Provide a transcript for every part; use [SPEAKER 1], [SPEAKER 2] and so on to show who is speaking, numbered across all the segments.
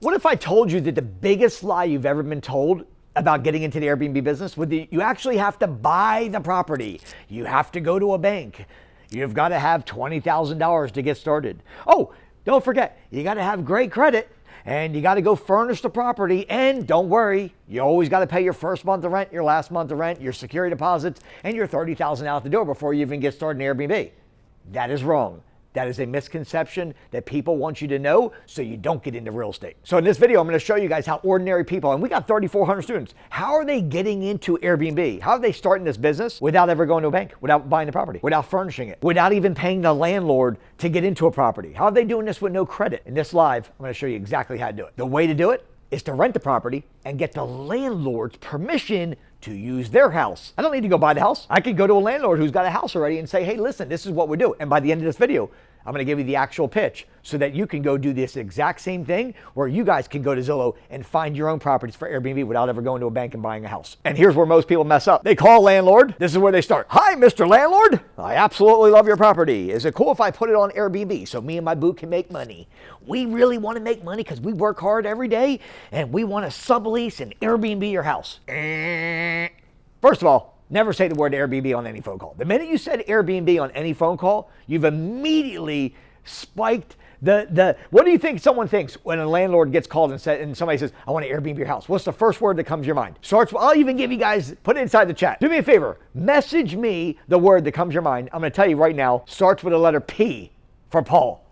[SPEAKER 1] What if I told you that the biggest lie you've ever been told about getting into the Airbnb business would be you actually have to buy the property. You have to go to a bank. You've got to have $20,000 to get started. Oh, don't forget, you got to have great credit and you got to go furnish the property. And don't worry, you always got to pay your first month of rent, your last month of rent, your security deposits, and your $30,000 out the door before you even get started in Airbnb. That is wrong. That is a misconception that people want you to know so you don't get into real estate. So in this video, I'm going to show you guys how ordinary people, and we got 3,400 students, how are they getting into Airbnb? How are they starting this business without ever going to a bank, without buying the property, without furnishing it, without even paying the landlord to get into a property? How are they doing this with no credit? In this live, I'm going to show you exactly how to do it. The way to do it is to rent the property and get the landlord's permission to use their house. I don't need to go buy the house. I could go to a landlord who's got a house already and say, hey, listen, this is what we do. And by the end of this video, I'm going to give you the actual pitch so that you can go do this exact same thing where you guys can go to Zillow and find your own properties for Airbnb without ever going to a bank and buying a house. And here's where most people mess up. They call a landlord. This is where they start. Hi, Mr. Landlord. I absolutely love your property. Is it cool if I put it on Airbnb so me and my boo can make money? We really want to make money because we work hard every day and we want to sublease and Airbnb your house. First of all, never say the word Airbnb on any phone call. The minute you said Airbnb on any phone call, you've immediately spiked what do you think someone thinks when a landlord gets called and somebody says, I want to Airbnb your house? What's the first word that comes to your mind? I'll even give you guys, put it inside the chat. Do me a favor, message me the word that comes to your mind. I'm going to tell you right now, starts with the letter P for Paul.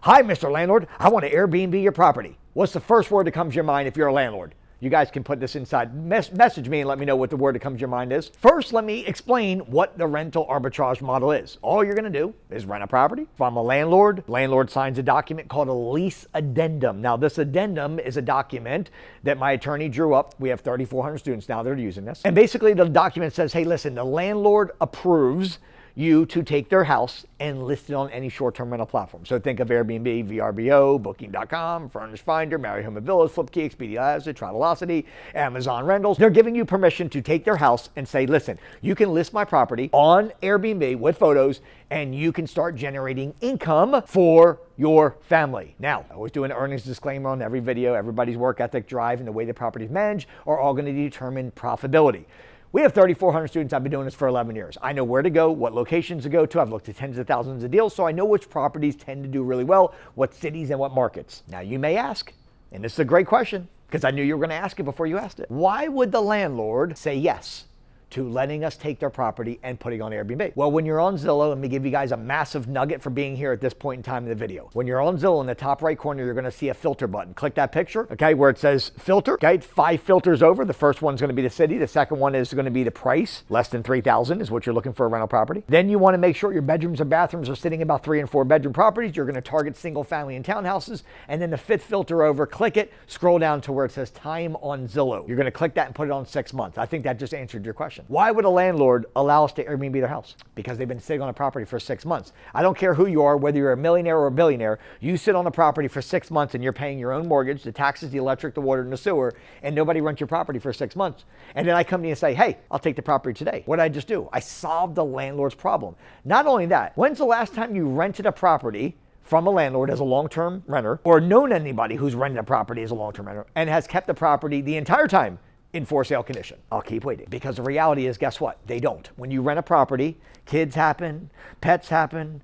[SPEAKER 1] Hi, Mr. Landlord. I want to Airbnb your property. What's the first word that comes to your mind if you're a landlord? You guys can put this inside. Message me and let me know what the word that comes to your mind is. First, let me explain what the rental arbitrage model is. All you're going to do is rent a property from a landlord. Landlord signs a document called a lease addendum. Now, this addendum is a document that my attorney drew up. We have 3,400 students now that are using this. And basically, the document says, hey, listen, the landlord approves you to take their house and list it on any short-term rental platform. So think of Airbnb, vrbo, booking.com, Furnish Finder, Marry Home and Villas, Flipkey, Expedia, Travelocity, Amazon Rentals. They're giving you permission to take their house and say, listen, you can list my property on Airbnb with photos and you can start generating income for your family. Now, I always do an earnings disclaimer on every video. Everybody's work ethic, drive, and the way the property is managed are all going to determine profitability. We have 3,400 students. I've been doing this for 11 years. I know where to go, what locations to go to. I've looked at tens of thousands of deals, so I know which properties tend to do really well, what cities and what markets. Now you may ask, and this is a great question, because I knew you were going to ask it before you asked it. Why would the landlord say yes to letting us take their property and putting on Airbnb? Well, when you're on Zillow, let me give you guys a massive nugget for being here at this point in time in the video. When you're on Zillow, in the top right corner, you're going to see a filter button. Click that picture, okay, where it says filter, okay, 5 filters over. The first one's going to be the city. The second one is going to be the price. Less than $3,000 is what you're looking for a rental property. Then you want to make sure your bedrooms and bathrooms are sitting about 3 and 4 bedroom properties. You're going to target single family and townhouses. And then the 5th filter over, click it, scroll down to where it says time on Zillow. You're going to click that and put it on 6 months. I think that just answered your question. Why would a landlord allow us to Airbnb their house? Because they've been sitting on a property for 6 months. I don't care who you are, whether you're a millionaire or a billionaire, you sit on a property for 6 months and you're paying your own mortgage, the taxes, the electric, the water, and the sewer, and nobody rents your property for 6 months. And then I come to you and say, hey, I'll take the property today. What did I just do? I solved the landlord's problem. Not only that, when's the last time you rented a property from a landlord as a long-term renter, or known anybody who's rented a property as a long-term renter and has kept the property the entire time in for sale condition? I'll keep waiting, because the reality is, guess what? They don't. When you rent a property, kids happen, pets happen,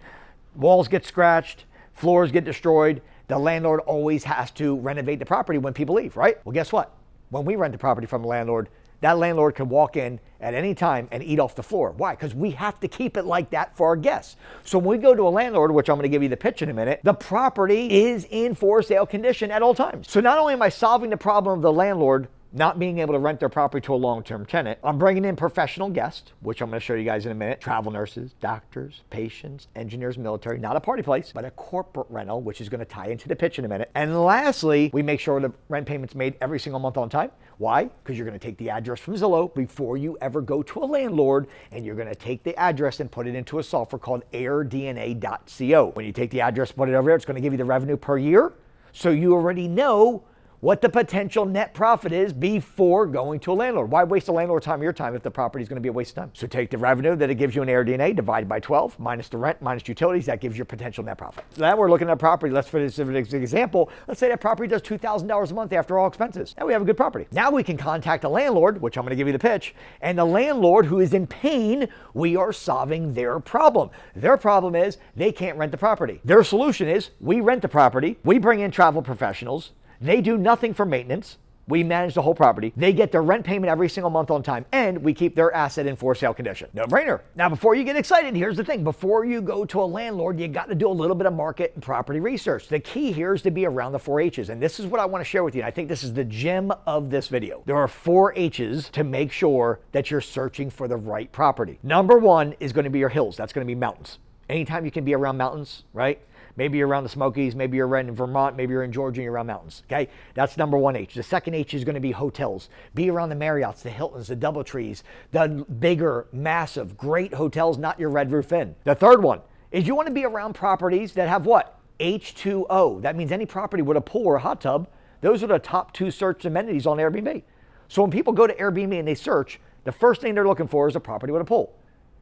[SPEAKER 1] walls get scratched, floors get destroyed. The landlord always has to renovate the property when people leave, right? Well, guess what? When we rent the property from a landlord, that landlord can walk in at any time and eat off the floor. Why? Because we have to keep it like that for our guests. So when we go to a landlord, which I'm going to give you the pitch in a minute, the property is in for sale condition at all times. So not only am I solving the problem of the landlord not being able to rent their property to a long-term tenant, I'm bringing in professional guests, which I'm going to show you guys in a minute. Travel nurses, doctors, patients, engineers, military, not a party place, but a corporate rental, which is going to tie into the pitch in a minute. And lastly, we make sure the rent payment's made every single month on time. Why? Because you're going to take the address from Zillow before you ever go to a landlord, and you're going to take the address and put it into a software called airdna.co. When you take the address, put it over there, it's going to give you the revenue per year. So you already know what the potential net profit is before going to a landlord. Why waste a landlord's time or your time if the property is going to be a waste of time? So take the revenue that it gives you in AirDNA, divided by 12, minus the rent, minus utilities, that gives your potential net profit. So now we're looking at a property. Let's, for this example, let's say that property does $2,000 a month after all expenses. Now we have a good property. Now we can contact a landlord, which I'm going to give you the pitch, and the landlord who is in pain, we are solving their problem. Their problem is they can't rent the property. Their solution is we rent the property, we bring in travel professionals, they do nothing for maintenance, we manage the whole property, they get their rent payment every single month on time, and we keep their asset in for sale condition. No brainer. Now, before you get excited, here's the thing. Before you go to a landlord, you got to do a little bit of market and property research. The key here is to be around the 4 H's, and this is what I want to share with you, and I think this is the gem of this video. There are 4 H's to make sure that you're searching for the right property. Number 1 is going to be your hills. That's going to be mountains. Anytime you can be around mountains, right? Maybe you're around the Smokies, maybe you're in Vermont, maybe you're in Georgia and you're around mountains, okay? That's number 1 H. The second H is going to be hotels. Be around the Marriotts, the Hiltons, the DoubleTrees, the bigger, massive, great hotels, not your Red Roof Inn. The third one is you want to be around properties that have what? H2O. That means any property with a pool or a hot tub. Those are the top 2 search amenities on Airbnb. So when people go to Airbnb and they search, the first thing they're looking for is a property with a pool.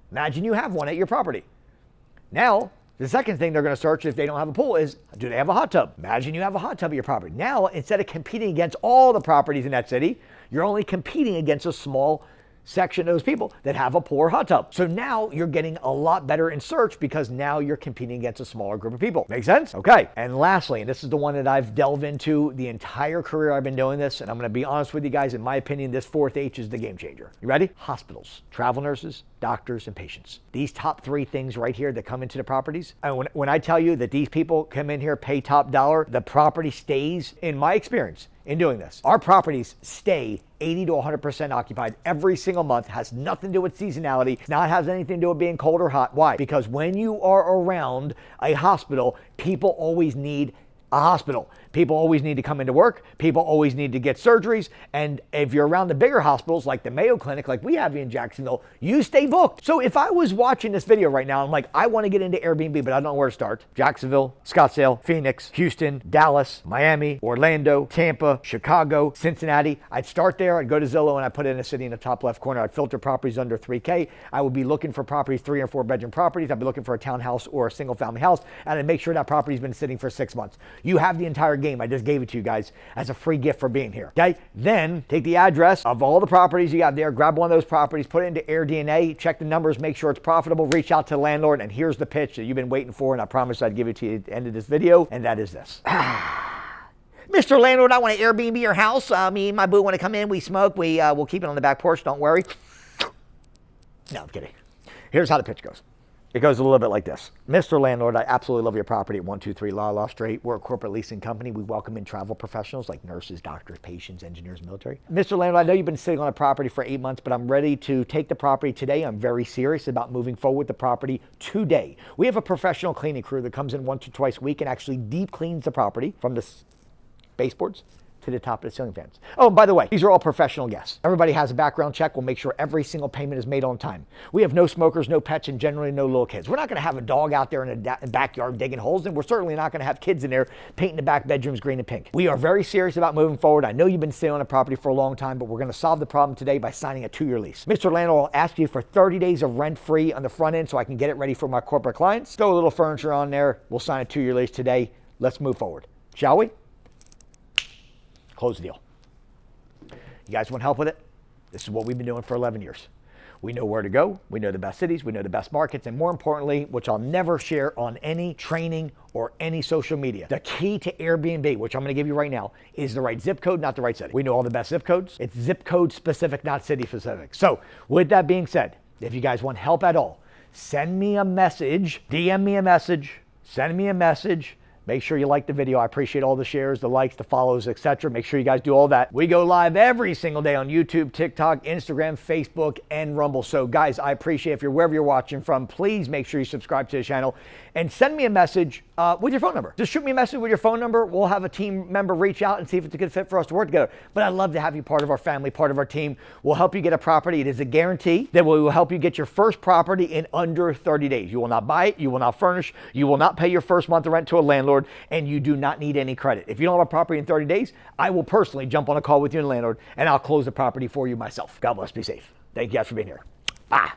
[SPEAKER 1] Imagine you have one at your property. Now, the second thing they're going to search if they don't have a pool is, do they have a hot tub? Imagine you have a hot tub at your property. Now, instead of competing against all the properties in that city, you're only competing against a small section of those people that have a pool or hot tub. So now you're getting a lot better in search because now you're competing against a smaller group of people. Make sense? Okay. And lastly, and this is the one that I've delved into the entire career I've been doing this, and I'm going to be honest with you guys, in my opinion, this 4th H is the game changer. You ready? Hospitals, travel nurses, doctors, and patients. These top 3 things right here that come into the properties. And when I tell you that these people come in here, pay top dollar, the property stays, in my experience, in doing this. Our properties stay 80 to 100% occupied every single month. Has nothing to do with seasonality. Not has anything to do with being cold or hot. Why? Because when you are around a hospital, people always need a hospital. People always need to come into work. People always need to get surgeries. And if you're around the bigger hospitals like the Mayo Clinic, like we have in Jacksonville, you stay booked. So if I was watching this video right now, I'm like, I want to get into Airbnb, but I don't know where to start. Jacksonville, Scottsdale, Phoenix, Houston, Dallas, Miami, Orlando, Tampa, Chicago, Cincinnati. I'd start there. I'd go to Zillow and I'd put in a city in the top left corner. I'd filter properties under 3K. I would be looking for properties, 3 or 4 bedroom properties. I'd be looking for a townhouse or a single family house, and I'd make sure that property's been sitting for 6 months. You have the entire game. I just gave it to you guys as a free gift for being here. Okay. Then take the address of all the properties you have there, grab one of those properties, put it into AirDNA, check the numbers, make sure it's profitable, reach out to the landlord, and here's the pitch that you've been waiting for, and I promise I'd give it to you at the end of this video, and that is this. Mr. Landlord, I want to Airbnb your house. Me and my boo want to come in. We smoke. We'll keep it on the back porch. Don't worry. No, I'm kidding. Here's how the pitch goes. It goes a little bit like this. Mr. Landlord, I absolutely love your property at 123 La Street. We're a corporate leasing company. We welcome in travel professionals like nurses, doctors, patients, engineers, military. Mr. Landlord, I know you've been sitting on a property for 8 months, but I'm ready to take the property today. I'm very serious about moving forward with the property today. We have a professional cleaning crew that comes in once or twice a week and actually deep cleans the property from the baseboards to the top of the ceiling fans. Oh, and by the way, these are all professional guests. Everybody has a background check. We'll make sure every single payment is made on time. We have no smokers, no pets, and generally no little kids. We're not going to have a dog out there in the backyard digging holes, and we're certainly not going to have kids in there painting the back bedrooms green and pink. We are very serious about moving forward. I know you've been sitting on a property for a long time, but we're going to solve the problem today by signing a 2-year lease. Mr. Landlord will ask you for 30 days of rent-free on the front end so I can get it ready for my corporate clients. Throw a little furniture on there. We'll sign a 2-year lease today. Let's move forward. Shall we? Close the deal. You guys want help with it? This is what we've been doing for 11 years. We know where to go. We know the best cities. We know the best markets. And more importantly, which I'll never share on any training or any social media, the key to Airbnb, which I'm going to give you right now, is the right zip code, not the right city. We know all the best zip codes. It's zip code specific, not city specific. So with that being said, if you guys want help at all, send me a message, DM me a message, send me a message. Make sure you like the video. I appreciate all the shares, the likes, the follows, etc. Make sure you guys do all that. We go live every single day on YouTube, TikTok, Instagram, Facebook, and Rumble. So guys, I appreciate if you're wherever you're watching from, please make sure you subscribe to the channel and send me a message with your phone number. Just shoot me a message with your phone number. We'll have a team member reach out and see if it's a good fit for us to work together. But I'd love to have you part of our family, part of our team. We'll help you get a property. It is a guarantee that we will help you get your first property in under 30 days. You will not buy it. You will not furnish. You will not pay your first month of rent to a landlord. landlord, and you do not need any credit. If you don't have a property in 30 days, I will personally jump on a call with you and the landlord, and I'll close the property for you myself. God bless, be safe. Thank you guys for being here. Bye.